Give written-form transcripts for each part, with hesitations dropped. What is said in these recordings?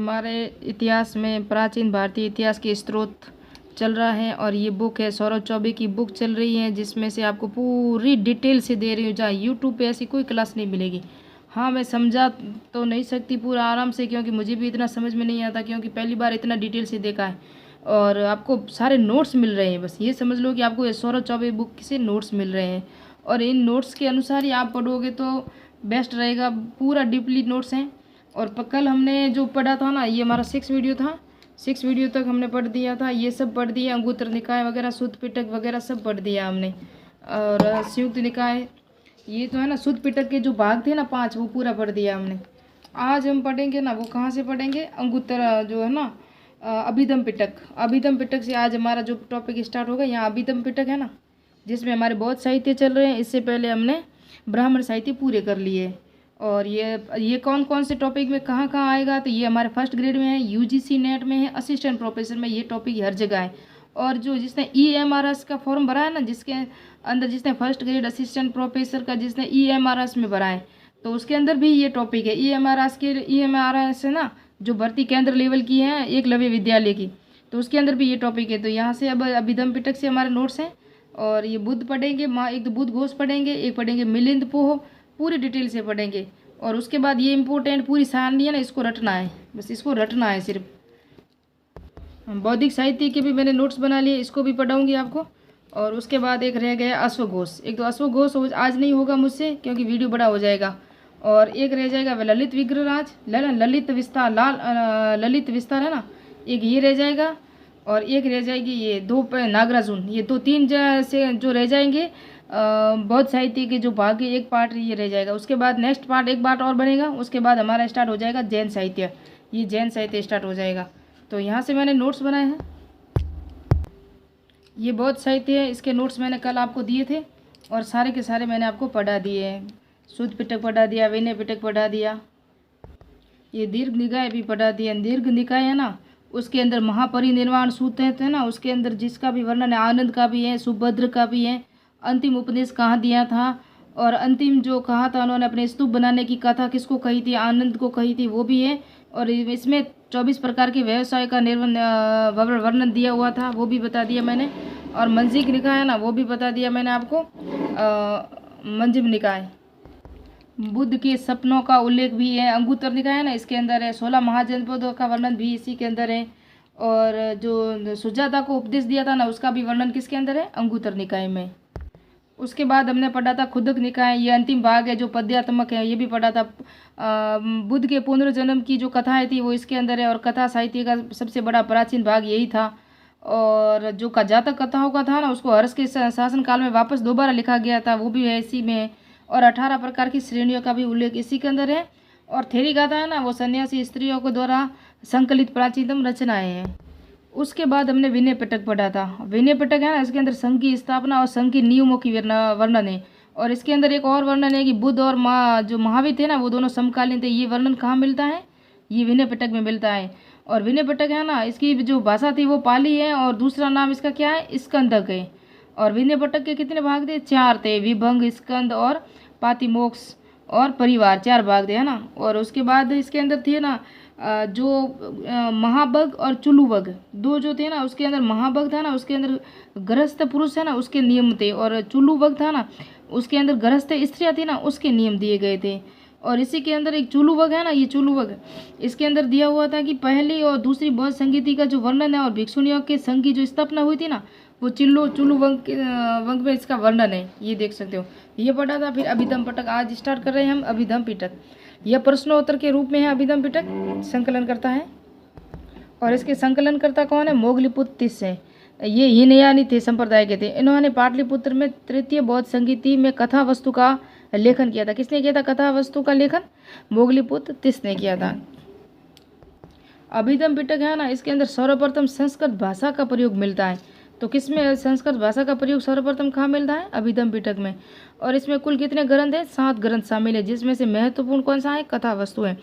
हमारे इतिहास में प्राचीन भारतीय इतिहास के स्रोत चल रहा है और ये बुक है सौरभ चौबे की बुक चल रही है, जिसमें से आपको पूरी डिटेल से दे रही हूँ। जहाँ यूट्यूब पे ऐसी कोई क्लास नहीं मिलेगी। हाँ, मैं समझा तो नहीं सकती पूरा आराम से, क्योंकि मुझे भी इतना समझ में नहीं आता, क्योंकि पहली बार इतना डिटेल से देखा है। और आपको सारे नोट्स मिल रहे हैं, बस ये समझ लो कि आपको ये सौरभ चौबे बुक से नोट्स मिल रहे हैं और इन नोट्स के अनुसार ही आप पढ़ोगे तो बेस्ट रहेगा। पूरा डीपली नोट्स हैं। और कल हमने जो पढ़ा था ना, ये हमारा 6 वीडियो था। 6 वीडियो तक हमने पढ़ दिया था, ये सब पढ़ दिया। अंगुत्तर निकाय वगैरह, शुद्ध पिटक वगैरह सब पढ़ दिया हमने। और संयुक्त निकाय, ये तो है ना, शुद्ध पिटक के जो भाग थे ना 5, वो पूरा पढ़ दिया हमने। आज हम पढ़ेंगे ना, वो कहाँ से पढ़ेंगे, अंगुत्तर जो है ना अभिधम पिटक। अभिधम पिटक से आज हमारा जो टॉपिक स्टार्ट होगा। यहाँ अभिधम पिटक है ना, जिसमें हमारे बहुत साहित्य चल रहे हैं। इससे पहले हमने ब्राह्मण साहित्य पूरे कर लिए। और ये कौन कौन से टॉपिक में कहाँ कहाँ आएगा, तो ये हमारे फर्स्ट ग्रेड में है, यूजीसी नेट में है, असिस्टेंट प्रोफेसर में, ये टॉपिक हर जगह है। और जो जिसने ईएमआरएस का फॉर्म भरा है ना, जिसके अंदर जिसने फर्स्ट ग्रेड असिस्टेंट प्रोफेसर का जिसने ईएमआरएस में भरा है, तो उसके अंदर भी ये टॉपिक है। ईएमआरएस है ना, जो भर्ती केंद्र लेवल की है एकलव्य विद्यालय की, तो उसके अंदर भी ये टॉपिक है। तो यहाँ से अब अभिधम पिटक से हमारे नोट्स हैं। और ये बुद्ध पढ़ेंगे, एक तो बुद्ध घोष पढ़ेंगे, एक पढ़ेंगे मिलिंद पोह, पूरी डिटेल से पढ़ेंगे। और उसके बाद ये इम्पोर्टेंट पूरी सारणी है ना, इसको रटना है, बस इसको रटना है सिर्फ। बौद्धिक साहित्य के भी मैंने नोट्स बना लिए, इसको भी पढ़ाऊंगी आपको। और उसके बाद एक रह गया अश्वघोष। एक तो अश्वघोष आज नहीं होगा मुझसे, क्योंकि वीडियो बड़ा हो जाएगा। और एक रह जाएगा वह ललित विग्रहराज, ललित विस्तार, ललित विस्तार है ना, एक ये रह जाएगा। और एक रह जाएगी ये नागराजुन। ये 2-3 से जो रह जाएंगे बौद्ध साहित्य के जो भाग है, एक पार्ट ये रह जाएगा। उसके बाद नेक्स्ट पार्ट, एक पार्ट और बनेगा। उसके बाद हमारा स्टार्ट हो जाएगा जैन साहित्य। ये जैन साहित्य स्टार्ट हो जाएगा। तो यहाँ से मैंने नोट्स बनाए हैं। ये बौद्ध साहित्य है, इसके नोट्स मैंने कल आपको दिए थे और सारे के सारे मैंने आपको पढ़ा दिए हैं। शुद्ध पिटक पढ़ा दिया, विनय पिटक पढ़ा दिया, ये दीर्घ निकाय भी पढ़ा दिया। दीर्घ निकाय है ना, उसके अंदर महापरिनिर्वाण सूत्र है ना, उसके अंदर जिसका भी वर्णन है, आनंद का भी है, सुभद्र का भी है, अंतिम उपदेश कहाँ दिया था, और अंतिम जो कहा था उन्होंने अपने स्तूप बनाने की कथा किसको कही थी, आनंद को कही थी, वो भी है। और इसमें 24 प्रकार के व्यवसाय का वर्णन दिया हुआ था, वो भी बता दिया मैंने। और मंजिक निकाय है ना, वो भी बता दिया मैंने आपको। मंजिम निकाय, बुद्ध के सपनों का उल्लेख भी है। अंगुत्तर निकाय है ना, इसके अंदर है। 16 महाजनपदों का वर्णन भी इसी के अंदर है। और जो सुजाता को उपदेश दिया था ना, उसका भी वर्णन किसके अंदर है, अंगुत्तर निकाय में। उसके बाद हमने पढ़ा था खुदक निकाय, ये अंतिम भाग है जो पद्यात्मक है, ये भी पढ़ा था। बुद्ध के पुनर्जन्म की जो कथाएं थी वो इसके अंदर है। और कथा साहित्य का सबसे बड़ा प्राचीन भाग यही था। और जो जातक कथाओं का था ना, उसको हर्ष के शासन काल में वापस दोबारा लिखा गया था, वो भी है इसी में। और 18 प्रकार की श्रेणियों का भी उल्लेख इसी के अंदर है। और थेरी गाथा है ना, वो सन्यासी स्त्रियों के द्वारा संकलित प्राचीनतम रचनाएं हैं। उसके बाद हमने विनय पिटक पढ़ा था। विनय पिटक है ना, इसके अंदर संघ की स्थापना और संघ के नियमों की वर्णन है। और इसके अंदर एक और वर्णन है कि बुद्ध और जो महावीर थे ना, वो दोनों समकालीन थे। ये वर्णन कहाँ मिलता है, ये विनय पिटक में मिलता है। और विनय पिटक है ना, इसकी जो भाषा थी वो पाली है, और दूसरा नाम इसका क्या है, स्कंदक है। और विनय पिटक के कितने भाग थे, 4 थे, विभंग, स्कंद और पातिमोक्ष और परिवार, 4 भाग थे, है ना। और उसके बाद इसके अंदर थे ना जो महाभग और चुलुवग, 2 जो थे ना, उसके अंदर महाभग था ना, उसके अंदर गृहस्थ पुरुष है ना, उसके नियम थे। और चुलुवग था ना, उसके अंदर गृहस्थ स्त्रियाँ थी ना, उसके नियम दिए गए थे। और इसी के अंदर एक चुलुवग है ना, ये चुलुवग, इसके अंदर दिया हुआ था कि पहली और दूसरी बौद्ध संगीति का जो वर्णन है और भिक्षुनियों के संघ की जो स्थापना हुई थी ना, वो वंग में इसका वर्णन है, ये देख सकते हो। ये पढ़ा था। फिर अभिधम पिटक आज स्टार्ट कर रहे हैं हम। अभिधम पिटक यह प्रश्नोत्तर के रूप में है। अभिधम पिटक संकलन करता है, और इसके संकलनकर्ता कौन है, मोगलीपुत्र तिस्स है। ये हीनयानी थे, संप्रदाय के थे। इन्होंने पाटलिपुत्र में तृतीय बौद्ध संगीति में कथा वस्तु का लेखन किया था। किसने किया था कथा वस्तु का लेखन, मोगलीपुत्र तिस्स ने किया था। अभिधम पिटक है ना, इसके अंदर सर्वप्रथम संस्कृत भाषा का प्रयोग मिलता है। तो किसमें संस्कृत भाषा का प्रयोग सर्वप्रथम कहाँ मिलता है, अभिधम पिटक में। और इसमें कुल कितने ग्रंथ हैं, 7 ग्रंथ शामिल है, जिसमें से महत्वपूर्ण कौन सा है, कथा वस्तु है।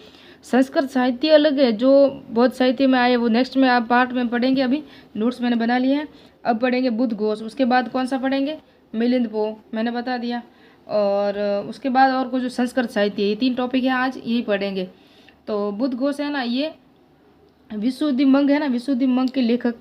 संस्कृत साहित्य अलग है, जो बौद्ध साहित्य में आए वो नेक्स्ट में आप पार्ट में पढ़ेंगे। अभी नोट्स मैंने बना लिए हैं। अब पढ़ेंगे बुद्ध घोष। उसके बाद कौन सा पढ़ेंगे, मिलिंद पोह, मैंने बता दिया। और उसके बाद और कुछ जो संस्कृत साहित्य, ये 3 टॉपिक है आज, यही पढ़ेंगे। तो बुद्ध घोष है ना, ये विशुद्धिमंग है ना, विशुद्धिमंग के लेखक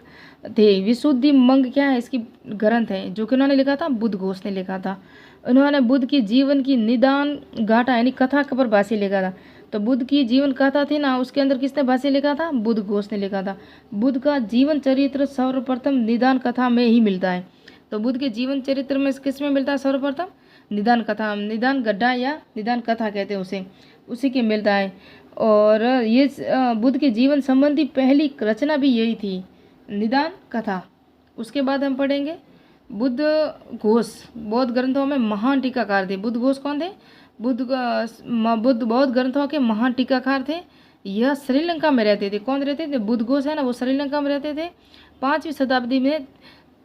थे। विशुद्धिमंग क्या है, इसकी ग्रंथ है जो कि उन्होंने लिखा था, बुद्ध घोष ने लिखा था। उन्होंने बुद्ध की जीवन की निदान गाथा यानी कथा पर भाष्य लिखा था। तो बुद्ध की जीवन कथा थी ना, उसके अंदर किसने भाष्य लिखा था, बुद्ध घोष ने लिखा था। बुद्ध का जीवन चरित्र सर्वप्रथम निदान कथा में ही मिलता है। तो बुद्ध के जीवन चरित्र में किस में मिलता है, सर्वप्रथम निदान कथा, निदान गड्ढा या निदान कथा कहते हैं उसे, उसी के मिलता है। और ये बुद्ध के जीवन संबंधी पहली रचना भी यही थी, निदान कथा। उसके बाद हम पढ़ेंगे बुद्ध घोष, बौद्ध ग्रंथों में महान टीकाकार थे। बुद्ध घोष कौन थे, बुद्ध बौद्ध ग्रंथों के महान टीकाकार थे। यह श्रीलंका में रहते थे। कौन रहते थे, बुद्ध घोष है ना, वो श्रीलंका में रहते थे। 5वीं शताब्दी में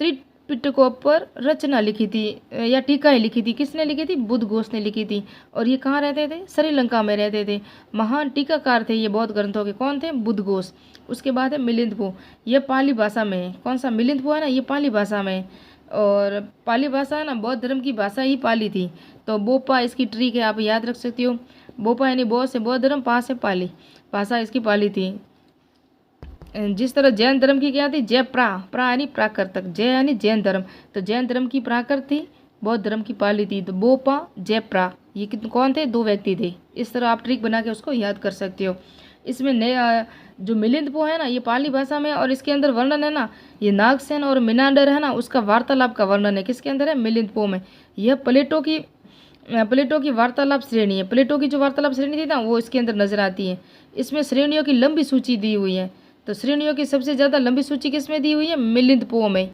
त्रिपिटकों पर रचना लिखी थी या टीकाएं लिखी थी। किसने लिखी थी, बुद्ध घोष ने लिखी थी। और ये कहाँ रहते थे, श्रीलंका में रहते थे। महान टीकाकार थे ये बौद्ध ग्रंथों के। कौन थे, बुद्ध घोष। उसके बाद है मिलिंद पो, यह पाली भाषा में है। कौन सा मिलिंद पो है ना, ये पाली भाषा में है। और पाली भाषा है ना, बौद्ध धर्म की भाषा ही पाली थी। तो बोपा इसकी ट्रिक है, आप याद रख सकती हो। बोपा यानी बौ से बौद्ध धर्म, पा से पाली, भाषा इसकी पाली थी। जिस तरह जैन धर्म की क्या थी, जय प्रा यानी प्राकृतक, जय यानी जैन धर्म। तो जैन धर्म की प्राकृत थी, बौद्ध धर्म की पाली थी। तो बोपा जय प्रा, ये कौन थे, 2 व्यक्ति थे। इस तरह आप ट्रिक बना के उसको याद कर सकते हो। इसमें नए जो मिलिंद पो है ना, ये पाली भाषा में, और इसके अंदर वर्णन है ना, ये नागसेन और मिनांडर है ना, उसका वार्तालाप का वर्णन है। किसके अंदर है, मिलिंद पो में। यह प्लेटो की वार्तालाप श्रेणी है। प्लेटो की जो वार्तालाप श्रेणी थी ना, वो इसके अंदर नजर आती है। इसमें श्रेणियों की लंबी सूची दी हुई है। तो श्रेणियों की सबसे ज़्यादा लंबी सूची किसमें दी हुई है, मिलिंद पो में।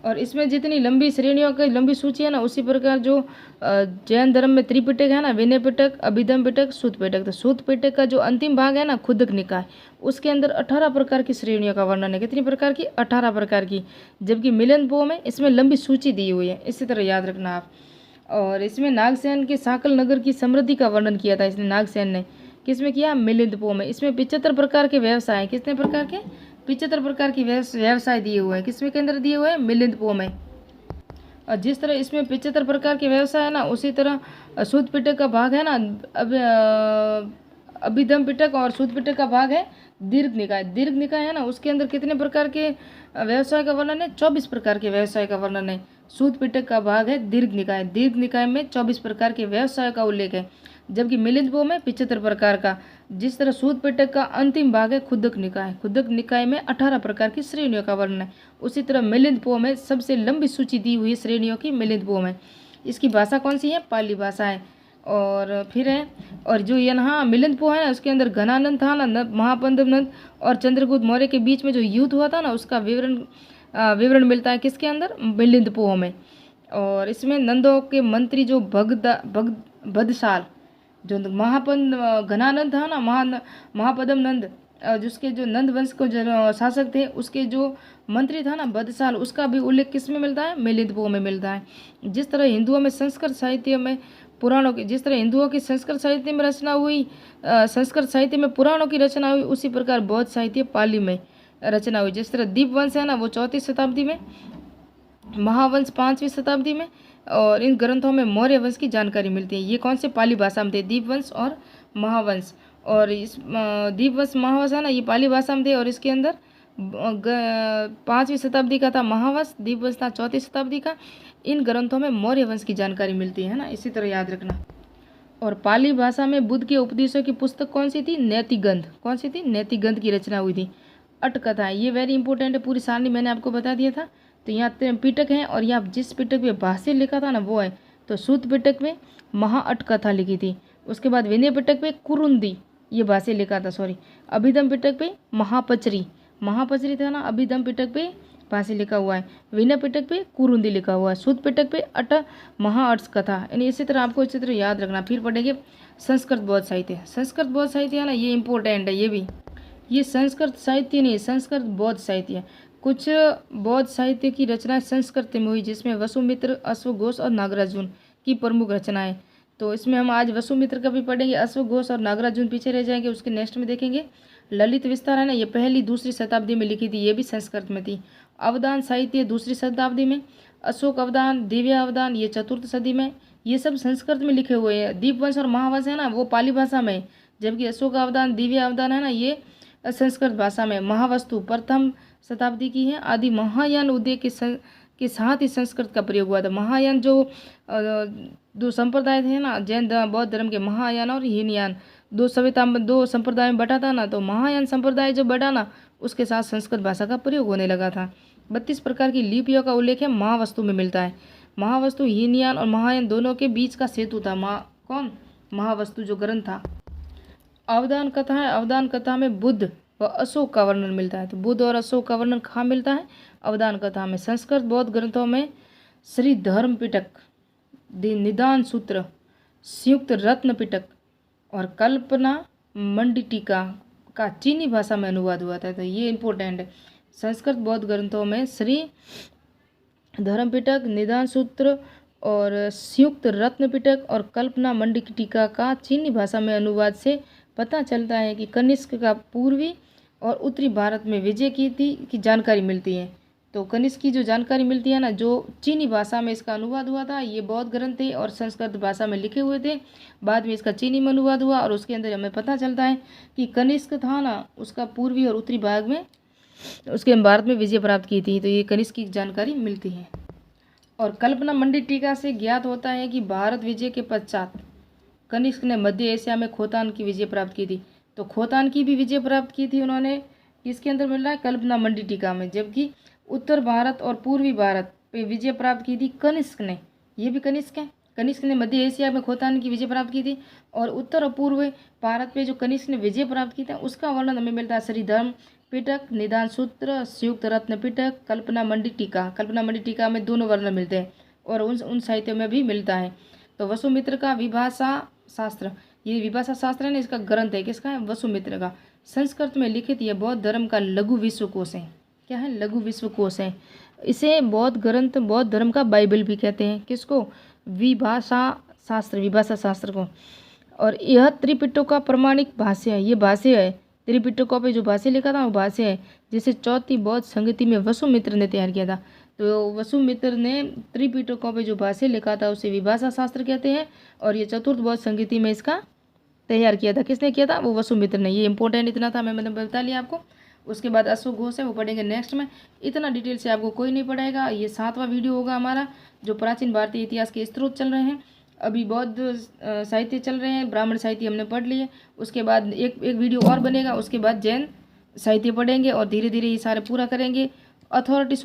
और इसमें जितनी लंबी श्रेणियों की लंबी सूची है ना, उसी प्रकार जो जैन धर्म में त्रिपिटक है ना, विनय पिटक, अभिधम पिटक, सूत पिटक। तो सूत पिटक का जो अंतिम भाग है ना, खुदक निकाय, उसके अंदर 18 प्रकार की श्रेणियों का वर्णन है। कितनी प्रकार की, 18 प्रकार की। जबकि मिलिंद पो में इसमें लंबी सूची दी हुई है। इसी तरह याद रखना आप। और इसमें नागसेन के साकल नगर की समृद्धि का वर्णन किया था इसने, नागसेन ने। किसमें किया, मिलिंद पो में। इसमें 75 प्रकार के व्यवसाय, कितने प्रकार के, 75 प्रकार की व्यवसाय दिए हुए हैं। किसमें के अंदर दिए हुए हैं, मिलिंद पो में। और जिस तरह इसमें 75 प्रकार के व्यवसाय है ना, उसी तरह सूत पिटक का भाग है ना, अब अभिधम पिटक, और सूत पिटक का भाग है दीर्घ निकाय। दीर्घ निकाय है ना, उसके अंदर कितने प्रकार के व्यवसाय का वर्णन है, 24 प्रकार के व्यवसाय का वर्णन है। सूत पिटक का भाग है दीर्घ निकाय। दीर्घ निकाय में 24 प्रकार के व्यवसाय का उल्लेख है। जबकि मिलिंद पो में 75 प्रकार का। जिस तरह सूत पिटक का अंतिम भाग है खुदक निकाय। खुदक निकाय में 18 प्रकार की श्रेणियों का वर्णन है। उसी तरह मिलिंद पो में सबसे लंबी सूची दी हुई श्रेणियों की मिलिंद पो में। इसकी भाषा कौन सी है, पाली भाषा है। और फिर है, और जो यहाँ मिलिंद पो है ना, उसके अंदर घनानंद था ना, महापद्म नंद और चंद्रगुप्त मौर्य के बीच में जो युद्ध हुआ था ना, उसका विवरण मिलता है किसके अंदर, मिलिंद पो में। और इसमें नंदों के मंत्री जो भद्रशाल, जो घनानंद था ना, महापद्म नंद, जिसके जो नंद वंश को जो शासक थे, उसके जो मंत्री था ना भद्रशाल, उसका भी उल्लेख किस में मिलता है, मिलिंद पो में मिलता है। जिस तरह हिंदुओं में संस्कृत साहित्य में पुराणों की, जिस तरह हिंदुओं की संस्कृत साहित्य में रचना हुई, संस्कृत साहित्य में पुराणों की रचना हुई, उसी प्रकार बौद्ध साहित्य पाली में रचना हुई। जिस तरह दीपवंश है ना, वो 34वीं शताब्दी में, महावंश 5वीं शताब्दी में, और इन ग्रंथों में मौर्य वंश की जानकारी मिलती है। ये कौन से, पाली भाषा में थे, दीपवंश और महावंश। और इस दीपवंश महावंश है ना, ये पाली भाषा में थे। और इसके अंदर 5वीं शताब्दी का था महावंश, दीपवंश था 4वीं शताब्दी का। इन ग्रंथों में मौर्य वंश की जानकारी मिलती है ना, इसी तरह याद रखना। और पाली भाषा में बुद्ध के उपदेशों की पुस्तक कौन सी थी, नैतिग्रंथ। कौन सी थी, नैतिग्रंथ की रचना हुई थी। अटकथा, ये वेरी इंपॉर्टेंट है, पूरी सारणी मैंने आपको बता दिया था। तो यहाँ पिटक है, और यहाँ जिस पिटक में भाष्य लिखा था ना, वो है। तो सूत पिटक में महा अटकथा लिखी थी। उसके बाद विनय पिटक पे कुरुंदी, ये भाष्य लिखा था, सॉरी। अभिधम पिटक पे महापचरी था ना, अभिधम पिटक पे भाष्य लिखा हुआ है। विनय पिटक पे कुरुंदी लिखा हुआ है। सूत पिटक पे महाअट्स कथा। यानी इसी तरह आपको इसी तरह याद रखना। फिर पढ़ेंगे संस्कृत बौद्ध साहित्य। संस्कृत बौद्ध साहित्य है ना, ये इंपॉर्टेंट है। ये संस्कृत साहित्य नहीं, संस्कृत बौद्ध साहित्य है। कुछ बौद्ध साहित्य की रचनाएं संस्कृत में हुई, जिसमें वसुमित्र, अश्वघोष और नागार्जुन की प्रमुख रचनाएं। तो इसमें हम आज वसुमित्र का भी पढ़ेंगे, अश्वघोष और नागार्जुन पीछे रह जाएंगे, उसके नेक्स्ट में देखेंगे। ललित विस्तार है ना, ये पहली दूसरी शताब्दी में लिखी थी, ये भी संस्कृत में थी। अवदान साहित्य 2री शताब्दी में। अशोक अवदान, दिव्य अवदान, ये 4th सदी में। ये सब संस्कृत में लिखे हुए हैं। दीपवंश और महावंश है ना, वो पाली भाषा में। जबकि अशोक अवदान, दिव्य अवदान है ना, ये संस्कृत भाषा में महावस्तु प्रथम शताब्दी की है। आदि महायान उदय के साथ ही संस्कृत का प्रयोग हुआ था। महायान जो दो संप्रदाय थे ना, जैन बौद्ध धर्म के महायान और हीनयान, दो संप्रदाय में बटा था ना, तो महायान संप्रदाय जो बढ़ा ना, उसके साथ संस्कृत भाषा का प्रयोग होने लगा था। 32 प्रकार की लिपियों का उल्लेख है महावस्तु में मिलता है। महावस्तु हीनयान और महायान दोनों के बीच का सेतु था। महावस्तु जो ग्रंथ था। अवदान कथा है। अवदान कथा में बुद्ध व अशोक का वर्णन मिलता है। तो बुद्ध और अशोक का वर्णन कहाँ मिलता है? अवदान कथा में। संस्कृत बौद्ध ग्रंथों में श्री धर्म पिटक, निदान सूत्र, संयुक्त रत्न पिटक और कल्पना मंडिटिका का चीनी भाषा में अनुवाद हुआ था। तो ये इंपॉर्टेंट है। संस्कृत बौद्ध ग्रंथों में श्री धर्म पिटक, निदान सूत्र और संयुक्त रत्न पिटक और कल्पना मंडिटिका का चीनी भाषा में अनुवाद से पता चलता है कि कनिष्क का पूर्वी और उत्तरी भारत में विजय की जानकारी मिलती है। तो कनिष्क की जो जानकारी मिलती है ना, जो चीनी भाषा में इसका अनुवाद हुआ था, ये बौद्ध ग्रंथ थे और संस्कृत भाषा में लिखे हुए थे। बाद में इसका चीनी में अनुवाद हुआ और उसके अंदर हमें पता चलता है कि कनिष्क था ना, उसका पूर्वी और उत्तरी भाग में उसके भारत में विजय प्राप्त की थी। तो ये कनिष्क की जानकारी मिलती है। और कल्पना मंडिटिका से ज्ञात होता है कि भारत विजय के पश्चात कनिष्क ने मध्य एशिया में खोतान की विजय प्राप्त की थी। तो खोतान की भी विजय प्राप्त की थी उन्होंने, किसके अंदर मिल रहा है? कल्पना मंडिटिका में। जबकि उत्तर भारत और पूर्वी भारत पे विजय प्राप्त की थी कनिष्क ने। ये भी कनिष्क है। कनिष्क ने मध्य एशिया में खोतान की विजय प्राप्त की थी और उत्तर और पूर्व भारत पे जो कनिष्क ने विजय प्राप्त की थी उसका वर्णन हमें मिलता है श्री धर्म पिटक, निदान सूत्र, संयुक्त रत्न पिटक, कल्पना मंडिटिका। कल्पना मंडिटिका में दोनों वर्णन मिलते हैं और उन साहित्यों में भी मिलता है। तो वसुमित्र का विभाषा शास्त्र, ये विभाषा शास्त्र है ना, इसका ग्रंथ है। किसका है? वसुमित्र का। संस्कृत में लिखित यह बौद्ध धर्म का लघु विश्वकोश है। क्या है? लघु विश्वकोश है। इसे बौद्ध ग्रंथ, बौद्ध धर्म का बाइबल भी कहते हैं। किसको? विभाषा शास्त्र को। और यह त्रिपिटक का प्रमाणिक भाष्य है। ये भाष्य है। त्रिपिटकों पे जो भाष्य लिखा था वो भाष्य है, जिसे चौथी बौद्ध संगति में वसुमित्र ने तैयार किया था। तो वसुमित्र ने त्रिपिटकों पे जो भाष्य लिखा था उसे विभाषा शास्त्र कहते हैं और ये चतुर्थ बौद्ध संगति में इसका तैयार किया था। किसने किया था? वो वसुमित्र ने। ये इंपॉर्टेंट इतना था, मैं मतलब बता लिया आपको। उसके बाद अशोक घोष है, वो पढ़ेंगे नेक्स्ट में। इतना डिटेल से आपको कोई नहीं पढ़ाएगा। ये 7वां वीडियो होगा हमारा, जो प्राचीन भारतीय इतिहास के स्रोत चल रहे हैं। अभी बौद्ध साहित्य चल रहे हैं, ब्राह्मण साहित्य हमने पढ़ लिए। उसके बाद एक वीडियो और बनेगा, उसके बाद जैन साहित्य पढ़ेंगे और धीरे धीरे ये सारे पूरा करेंगे। अथॉरिटी